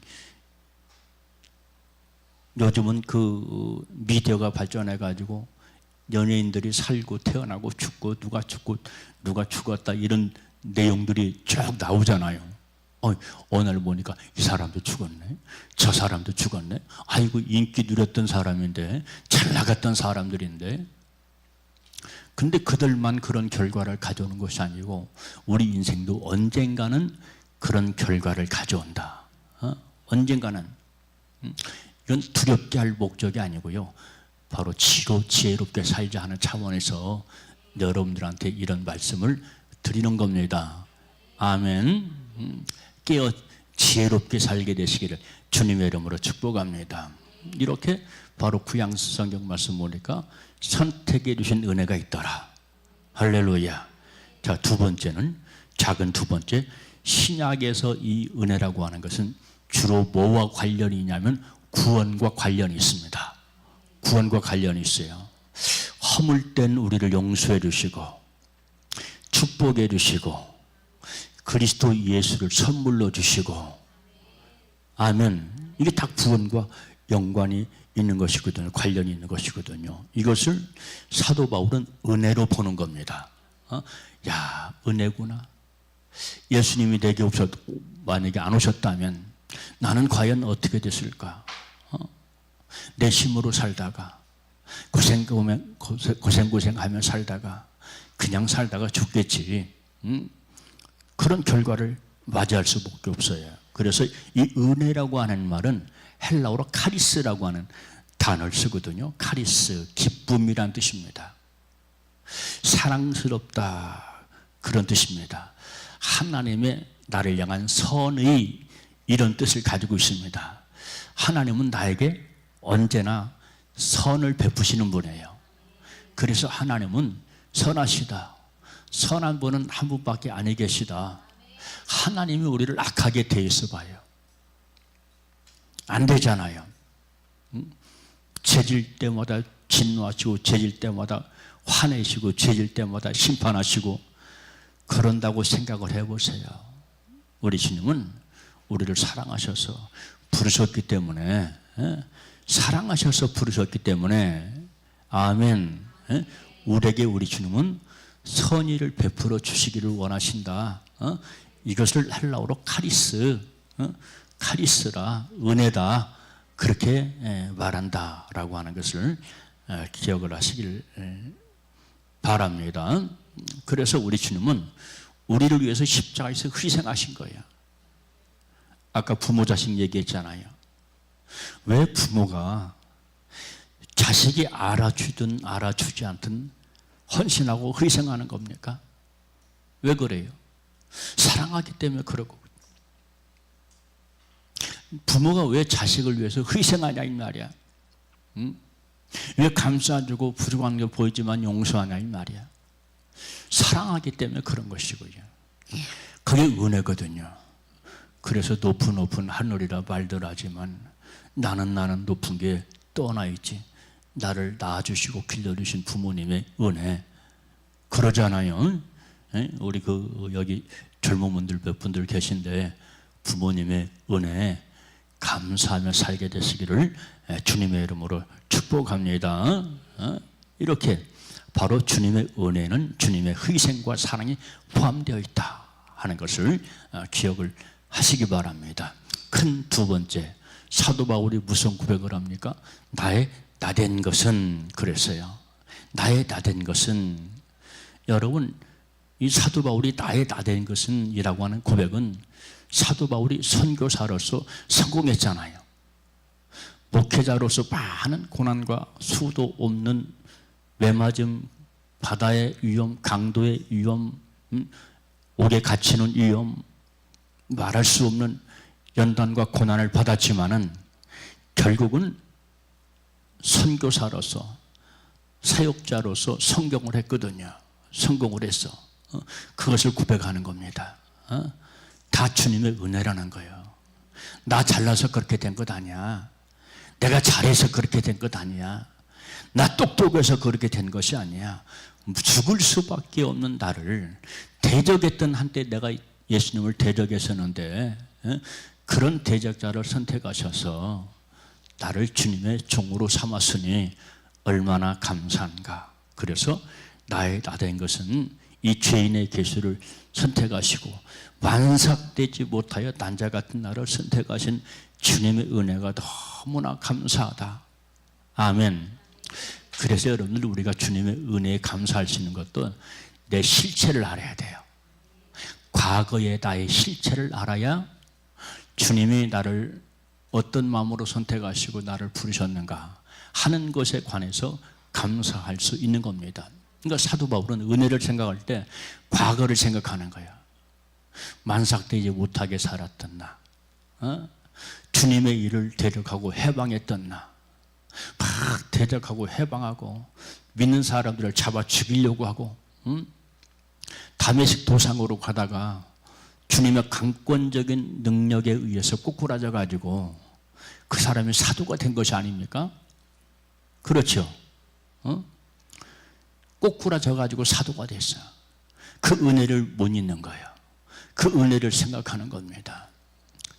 요즘은 그 미디어가 발전해가지고 연예인들이 살고 태어나고 죽고 누가 죽었다 이런 내용들이 쭉 나오잖아요. 오늘 보니까 이 사람도 죽었네, 저 사람도 죽었네. 아이고, 인기 누렸던 사람인데, 잘 나갔던 사람들인데. 근데 그들만 그런 결과를 가져오는 것이 아니고 우리 인생도 언젠가는 그런 결과를 가져온다. 언젠가는. 이건 두렵게 할 목적이 아니고요, 바로 지혜롭게 살자 하는 차원에서 여러분들한테 이런 말씀을 드리는 겁니다. 아멘. 깨어 지혜롭게 살게 되시기를 주님의 이름으로 축복합니다. 이렇게 바로 구약 성경 말씀 보니까 선택해 주신 은혜가 있더라. 할렐루야. 자, 두 번째는, 작은 두 번째, 신약에서 이 은혜라고 하는 것은 주로 뭐와 관련이 있냐면 구원과 관련이 있습니다. 구원과 관련이 있어요. 허물된 우리를 용서해 주시고 축복해 주시고 그리스도 예수를 선물로 주시고, 아멘. 이게 다 구원과 연관이 있는 것이거든요. 관련이 있는 것이거든요. 이것을 사도 바울은 은혜로 보는 겁니다. 야, 은혜구나. 예수님이 내게 만약에 안 오셨다면 나는 과연 어떻게 됐을까? 내 힘으로 살다가 고생하며 살다가 그냥 살다가 죽겠지. 그런 결과를 맞이할 수밖에 없어요. 그래서 이 은혜라고 하는 말은 헬라어로 카리스라고 하는 단어를 쓰거든요. 카리스, 기쁨이란 뜻입니다. 사랑스럽다, 그런 뜻입니다. 하나님의 나를 향한 선의, 이런 뜻을 가지고 있습니다. 하나님은 나에게 언제나 선을 베푸시는 분이에요. 그래서 하나님은 선하시다. 선한 분은 한 분밖에 아니 계시다. 하나님이 우리를 악하게 대해서 봐요. 안 되잖아요. 죄질 때마다 진노하시고, 죄질 때마다 화내시고, 죄질 때마다 심판하시고, 그런다고 생각을 해보세요. 우리 주님은 우리를 사랑하셔서 부르셨기 때문에, 사랑하셔서 부르셨기 때문에, 아멘, 우리에게 우리 주님은 선의를 베풀어 주시기를 원하신다. 이것을 헬라어로 카리스, 카리스라, 은혜다, 그렇게 말한다라고 하는 것을 기억을 하시길 바랍니다. 그래서 우리 주님은 우리를 위해서 십자가에서 희생하신 거예요. 아까 부모 자식 얘기했잖아요. 왜 부모가 자식이 알아주든 알아주지 않든 헌신하고 희생하는 겁니까? 왜 그래요? 사랑하기 때문에 그러고. 부모가 왜 자식을 위해서 희생하냐 이 말이야. 왜 감싸주고 부족한 게 보이지만 용서하냐 이 말이야. 사랑하기 때문에 그런 것이고요. 그게 은혜거든요. 그래서 높은 하늘이라 말들 하지만 나는 높은 게 떠나 있지. 나를 낳아주시고 길러주신 부모님의 은혜, 그러잖아요. 우리 여기 젊은 분들 몇 분들 계신데 부모님의 은혜 감사하며 살게 되시기를 주님의 이름으로 축복합니다. 이렇게 바로 주님의 은혜는 주님의 희생과 사랑이 포함되어 있다 하는 것을 기억을 하시기 바랍니다. 큰 두 번째, 사도 바울이 무슨 고백을 합니까? 나의 나된 것은, 그랬어요. 나의 나된 것은, 여러분, 이 사도 바울이 나의 나된 것은 이라고 하는 고백은 사도 바울이 선교사로서 성공했잖아요. 목회자로서 많은 고난과 수도 없는 매맞음, 바다의 위험, 강도의 위험, 옥에 갇히는 위험, 말할 수 없는 연단과 고난을 받았지만은 결국은 선교사로서, 사역자로서 성공을 했거든요. 성공을 했어. 그것을 고백하는 겁니다. 다 주님의 은혜라는 거예요. 나 잘나서 그렇게 된 것 아니야. 내가 잘해서 그렇게 된 것 아니야. 나 똑똑해서 그렇게 된 것이 아니야. 죽을 수밖에 없는 나를 대적했던 한때 내가 예수님을 대적했었는데 그런 대적자를 선택하셔서 나를 주님의 종으로 삼았으니 얼마나 감사한가. 그래서 나의 나된 것은 이 죄인의 계수를 선택하시고 완삭되지 못하여 난자 같은 나를 선택하신 주님의 은혜가 너무나 감사하다. 아멘. 그래서 여러분들 우리가 주님의 은혜에 감사할 수 있는 것도 내 실체를 알아야 돼요. 과거의 나의 실체를 알아야 주님이 나를 어떤 마음으로 선택하시고 나를 부르셨는가 하는 것에 관해서 감사할 수 있는 겁니다. 그러니까 사도 바울은 은혜를 생각할 때 과거를 생각하는 거야. 만삭되지 못하게 살았던 나, 주님의 일을 대적하고 해방했던 나, 막 대적하고 해방하고 믿는 사람들을 잡아 죽이려고 하고, 다메섹 도상으로 가다가 주님의 강권적인 능력에 의해서 꼬꾸라져 가지고 그 사람이 사도가 된 것이 아닙니까? 그렇죠? 꼬꾸라져 가지고 사도가 됐어요. 그 은혜를 못 잊는 거예요. 그 은혜를 생각하는 겁니다.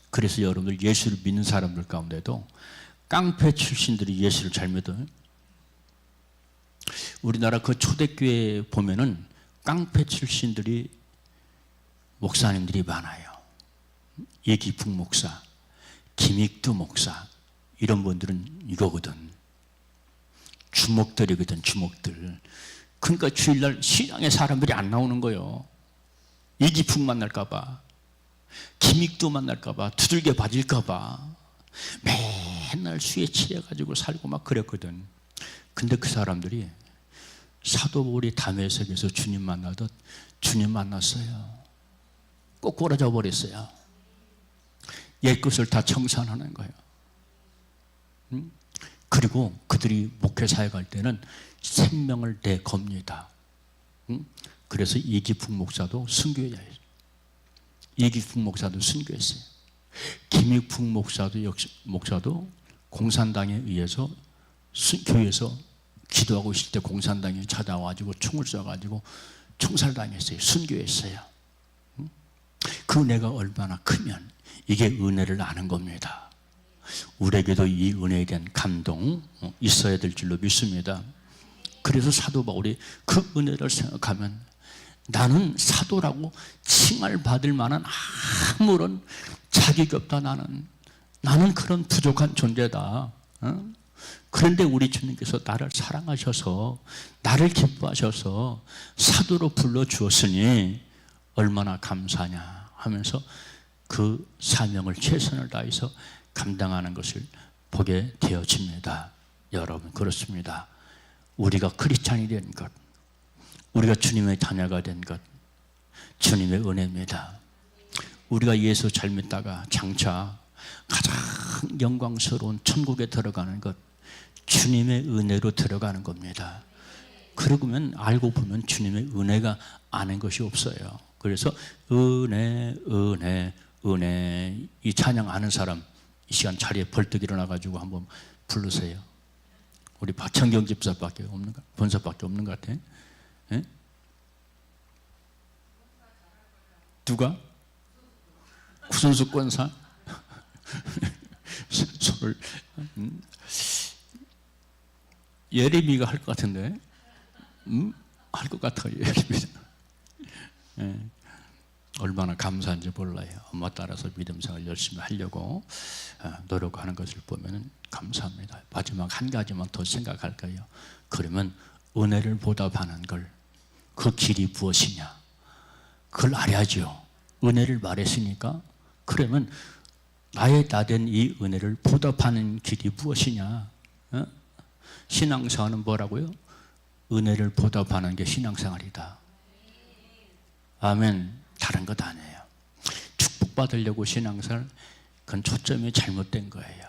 그래서 여러분들 예수를 믿는 사람들 가운데도 깡패 출신들이 예수를 잘 믿어요. 우리나라 그 초대교회에 보면은 깡패 출신들이 목사님들이 많아요. 예기풍 목사, 김익두 목사, 이런 분들은 이거거든. 주목들이거든, 주목들. 그러니까 주일날 시장에 사람들이 안 나오는 거예요. 예기풍 만날까봐, 김익두 만날까봐, 두들겨 맞을까봐 매일 맨날 수에 취해가지고 살고 막 그랬거든. 근데 그 사람들이 사도 바울이 다메섹에서 주님 만나듯 주님 만났어요. 꼬꾸라져 버렸어요. 옛것을 다 청산하는 거예요. 그리고 그들이 목회 사역할 때는 생명을 내겁니다. 그래서 이기풍 목사도 순교해야 해요. 이기풍 목사도 순교했어요. 김익풍 목사도 공산당에 의해서 교회에서 기도하고 있을 때 공산당이 찾아와가지고 총을 쏴가지고 총살당했어요. 순교했어요. 그 은혜가 얼마나 크면 이게 은혜를 아는 겁니다. 우리에게도 이 은혜에 대한 감동 있어야 될 줄로 믿습니다. 그래서 사도 바울이 그 은혜를 생각하면 나는 사도라고 칭을 받을 만한 아무런 자격이 없다. 나는 그런 부족한 존재다. 그런데 우리 주님께서 나를 사랑하셔서 나를 기뻐하셔서 사도로 불러주었으니 얼마나 감사하냐 하면서 그 사명을 최선을 다해서 감당하는 것을 보게 되어집니다. 여러분, 그렇습니다. 우리가 크리스찬이 된 것, 우리가 주님의 자녀가 된 것, 주님의 은혜입니다. 우리가 예수 잘 믿다가 장차 가장 영광스러운 천국에 들어가는 것, 주님의 은혜로 들어가는 겁니다. 그러면 알고 보면 주님의 은혜가 아는 것이 없어요. 그래서 은혜, 은혜, 은혜, 이 찬양 아는 사람 이 시간 자리에 벌떡 일어나가지고 한번 부르세요. 우리 박창경 집사밖에 없는 것, 본사밖에 없는 것 같아. 에? 누가? 구선수 권사? 손을 예레미가 할 것 같은데, 할 것 같아요. 예레미가. 예. 얼마나 감사한지 몰라요. 엄마 따라서 믿음 생활 열심히 하려고 노력하는 것을 보면 감사합니다. 마지막 한 가지만 더 생각할 거예요. 그러면 은혜를 보답하는 걸, 그 길이 무엇이냐? 그걸 알아야죠. 은혜를 말했으니까. 그러면 나의 나된 이 은혜를 보답하는 길이 무엇이냐? 신앙생활은 뭐라고요? 은혜를 보답하는 게 신앙생활이다. 아멘. 다른 것 아니에요. 축복받으려고 신앙생활, 그건 초점이 잘못된 거예요.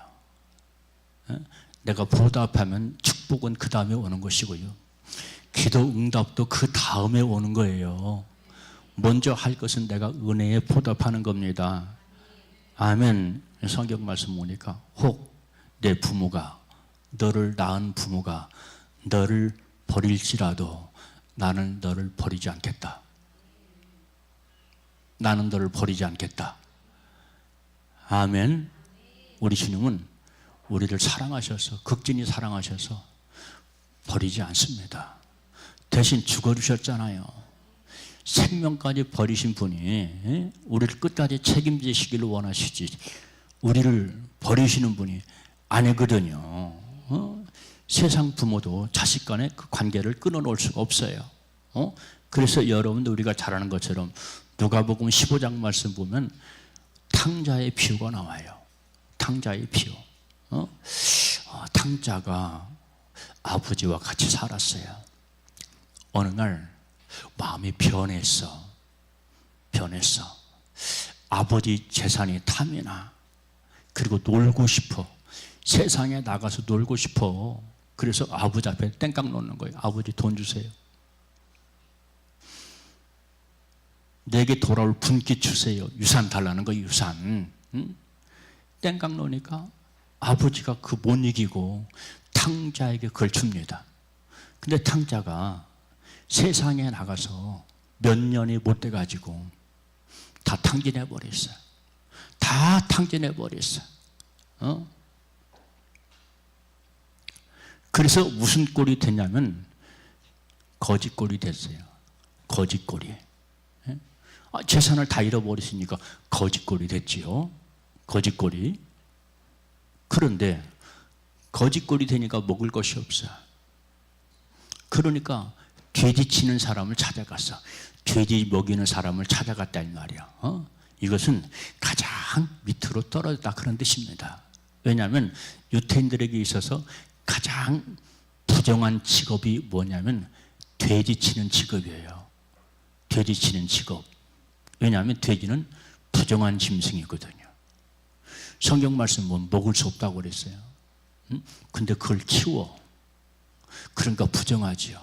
내가 보답하면 축복은 그 다음에 오는 것이고요. 기도 응답도 그 다음에 오는 거예요. 먼저 할 것은 내가 은혜에 보답하는 겁니다. 아멘. 성경 말씀 보니까 혹 내 부모가, 너를 낳은 부모가 너를 버릴지라도 나는 너를 버리지 않겠다. 나는 너를 버리지 않겠다. 아멘. 우리 주님은 우리를 사랑하셔서, 극진히 사랑하셔서 버리지 않습니다. 대신 죽어주셨잖아요. 생명까지 버리신 분이 우리를 끝까지 책임지시기를 원하시지, 우리를 버리시는 분이 아니거든요. 세상 부모도 자식 간의 그 관계를 끊어놓을 수가 없어요. 그래서 여러분들 우리가 잘 아는 것처럼 누가복음 15장 말씀 보면 탕자의 비유가 나와요. 탕자의 비유. 탕자가 아버지와 같이 살았어요. 어느 날 마음이 변했어. 아버지 재산이 탐이 나. 그리고 놀고 싶어. 세상에 나가서 놀고 싶어. 그래서 아버지 앞에 땡깡 놓는 거예요. 아버지 돈 주세요. 내게 돌아올 분깃 주세요. 유산 달라는 거예요. 유산. 땡깡 놓으니까 아버지가 그 못 이기고 탕자에게 그걸 줍니다. 근데 탕자가 세상에 나가서 몇 년이 못 돼가지고 다 탕진해버렸어요. 다 탕진해버렸어요. 그래서 무슨 꼴이 됐냐면 거짓꼴이 됐어요. 거짓꼴이. 재산을 다 잃어버리시니까 거짓꼴이 됐지요. 거짓꼴이. 그런데 거짓꼴이 되니까 먹을 것이 없어. 그러니까 돼지 치는 사람을 찾아갔어. 돼지 먹이는 사람을 찾아갔다 이 말이야. 이것은 가장 밑으로 떨어졌다 그런 뜻입니다. 왜냐하면 유태인들에게 있어서 가장 부정한 직업이 뭐냐면 돼지 치는 직업이에요. 돼지 치는 직업. 왜냐하면 돼지는 부정한 짐승이거든요. 성경 말씀 보면 먹을 수 없다고 그랬어요. 근데 그걸 키워. 그러니까 부정하지요.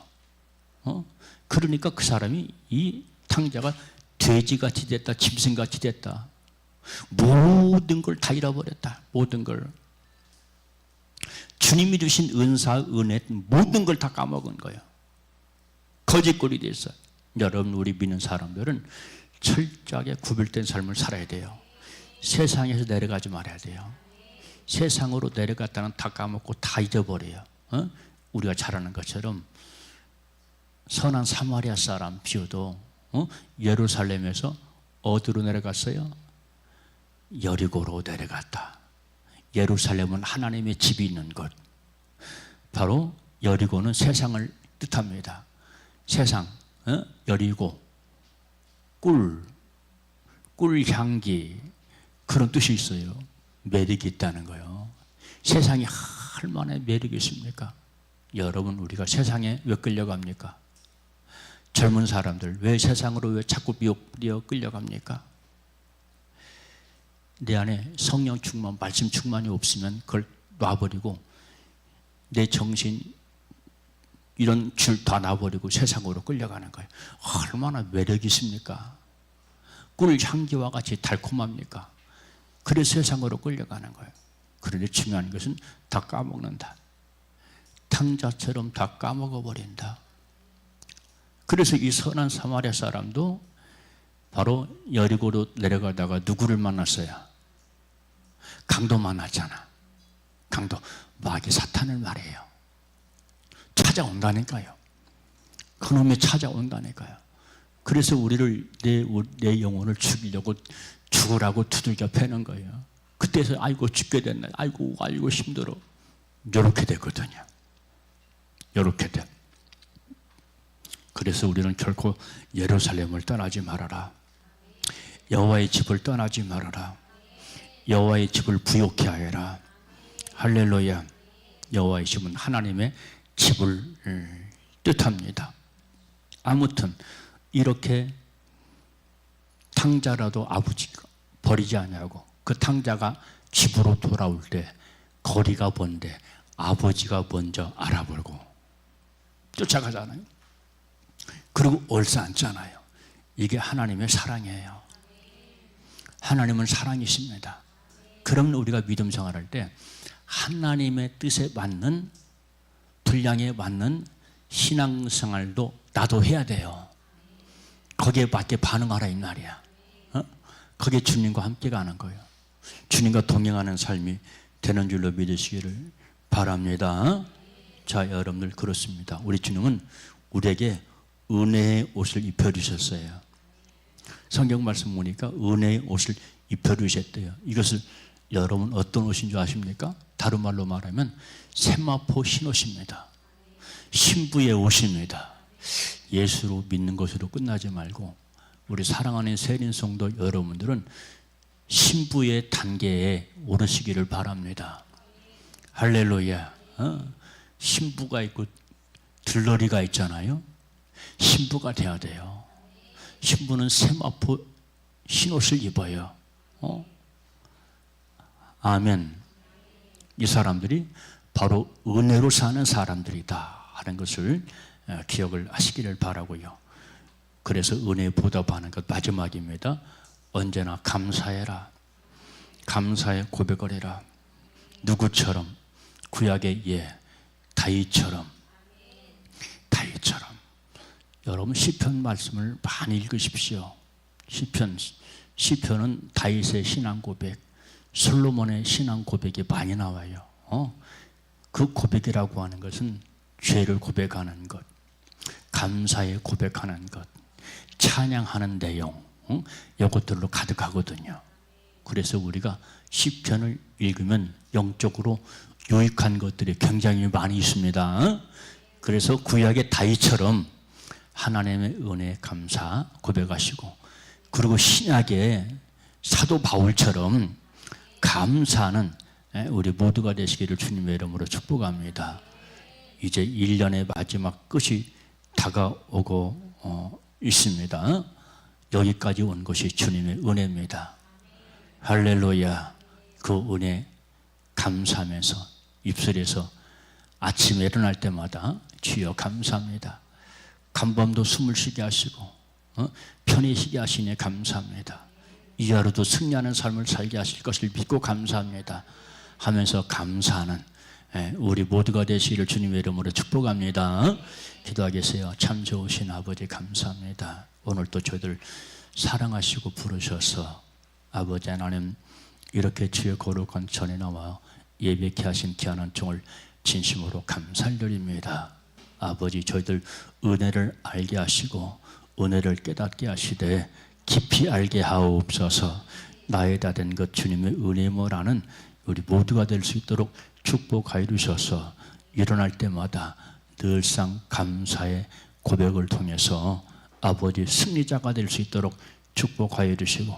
그러니까 그 사람이, 이 탕자가 돼지같이 됐다, 짐승같이 됐다. 모든 걸 다 잃어버렸다. 모든 걸. 주님이 주신 은사, 은혜, 모든 걸 다 까먹은 거예요. 거짓골이 됐어요. 여러분, 우리 믿는 사람들은 철저하게 구별된 삶을 살아야 돼요. 세상에서 내려가지 말아야 돼요. 세상으로 내려갔다는 다 까먹고 다 잊어버려요. 우리가 잘 아는 것처럼 선한 사마리아 사람 비유도 예루살렘에서 어디로 내려갔어요? 여리고로 내려갔다. 예루살렘은 하나님의 집이 있는 곳. 바로 여리고는 세상을 뜻합니다. 세상, 여리고, 꿀 향기, 그런 뜻이 있어요. 매력이 있다는 거예요. 세상이 얼마나 매력이 있습니까? 여러분, 우리가 세상에 왜 끌려갑니까? 젊은 사람들 왜 세상으로 왜 자꾸 미혹되어 끌려갑니까? 내 안에 성령 충만, 말씀 충만이 없으면 그걸 놔버리고 내 정신 이런 줄 다 놔버리고 세상으로 끌려가는 거예요. 얼마나 매력이 있습니까? 꿀 향기와 같이 달콤합니까? 그래서 세상으로 끌려가는 거예요. 그런데 중요한 것은 다 까먹는다. 탕자처럼 다 까먹어버린다. 그래서 이 선한 사마리아 사람도 바로 여리고로 내려가다가 누구를 만났어요? 강도 만났잖아. 강도, 마귀 사탄을 말해요. 찾아온다니까요. 그놈이 찾아온다니까요. 그래서 우리를, 내 영혼을 죽이려고, 죽으라고 두들겨 패는 거예요. 그때서 아이고 죽게 됐네, 아이고 힘들어. 이렇게 되거든요. 이렇게 돼. 그래서 우리는 결코 예루살렘을 떠나지 말아라. 여호와의 집을 떠나지 말아라. 여호와의 집을 부욕케 하여라. 할렐루야. 여호와의 집은 하나님의 집을 뜻합니다. 아무튼 이렇게 탕자라도 아버지가 버리지 않냐고. 그 탕자가 집으로 돌아올 때 거리가 먼데 아버지가 먼저 알아보고 쫓아가잖아요. 그리고 얼싸안잖아요. 이게 하나님의 사랑이에요. 하나님은 사랑이십니다. 그럼 우리가 믿음 생활할 때 하나님의 뜻에 맞는, 분량에 맞는 신앙생활도 나도 해야 돼요. 거기에 맞게 반응하라 이 말이야. 거기에 주님과 함께 가는 거예요. 주님과 동행하는 삶이 되는 줄로 믿으시기를 바랍니다. 자, 여러분들 그렇습니다. 우리 주님은 우리에게 은혜의 옷을 입혀주셨어요. 성경 말씀 보니까 은혜의 옷을 입혀주셨대요. 이것을 여러분 어떤 옷인 줄 아십니까? 다른 말로 말하면 세마포 흰옷입니다. 신부의 옷입니다. 예수로 믿는 것으로 끝나지 말고 우리 사랑하는 세린 성도 여러분들은 신부의 단계에 오르시기를 바랍니다. 할렐루야. 신부가 있고 들러리가 있잖아요. 신부가 돼야 돼요. 신부는 세마포 흰옷을 입어요. 아멘. 이 사람들이 바로 은혜로 사는 사람들이다 하는 것을 기억을 하시기를 바라고요. 그래서 은혜에 보답하는 것 마지막입니다. 언제나 감사해라. 감사의 고백을 해라. 누구처럼? 구약의 다윗처럼. 여러분 시편 말씀을 많이 읽으십시오. 시편은 다윗의 신앙 고백, 솔로몬의 신앙 고백이 많이 나와요. 그 고백이라고 하는 것은 죄를 고백하는 것, 감사에 고백하는 것, 찬양하는 내용, 이것들로 가득하거든요. 그래서 우리가 시편을 읽으면 영적으로 유익한 것들이 굉장히 많이 있습니다. 그래서 구약의 다윗처럼 하나님의 은혜에 감사 고백하시고, 그리고 신약의 사도 바울처럼 감사하는 우리 모두가 되시기를 주님의 이름으로 축복합니다. 이제 1년의 마지막 끝이 다가오고 있습니다. 여기까지 온 것이 주님의 은혜입니다. 할렐루야. 그 은혜 감사하면서 입술에서 아침에 일어날 때마다 주여 감사합니다. 간밤도 숨을 쉬게 하시고 편히 쉬게 하시니 감사합니다. 이 하루도 승리하는 삶을 살게 하실 것을 믿고 감사합니다 하면서 감사하는 우리 모두가 되시기를 주님의 이름으로 축복합니다. 기도하겠어요. 참 좋으신 아버지 감사합니다. 오늘도 저희들 사랑하시고 부르셔서 아버지 하나님 이렇게 주의 거룩한 전에 나와 예배케 하신 귀한 종을 진심으로 감사드립니다. 아버지 저희들 은혜를 알게 하시고 은혜를 깨닫게 하시되 깊이 알게 하옵소서. 나에 다 된 것 주님의 은혜모라는 우리 모두가 될 수 있도록 축복하여 주셔서 일어날 때마다 늘상 감사의 고백을 통해서 아버지 승리자가 될 수 있도록 축복하여 주시고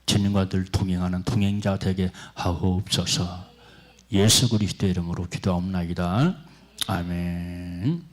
주님과 늘 동행하는 동행자 되게 하옵소서. 예수 그리스도의 이름으로 기도하옵나이다. 아멘.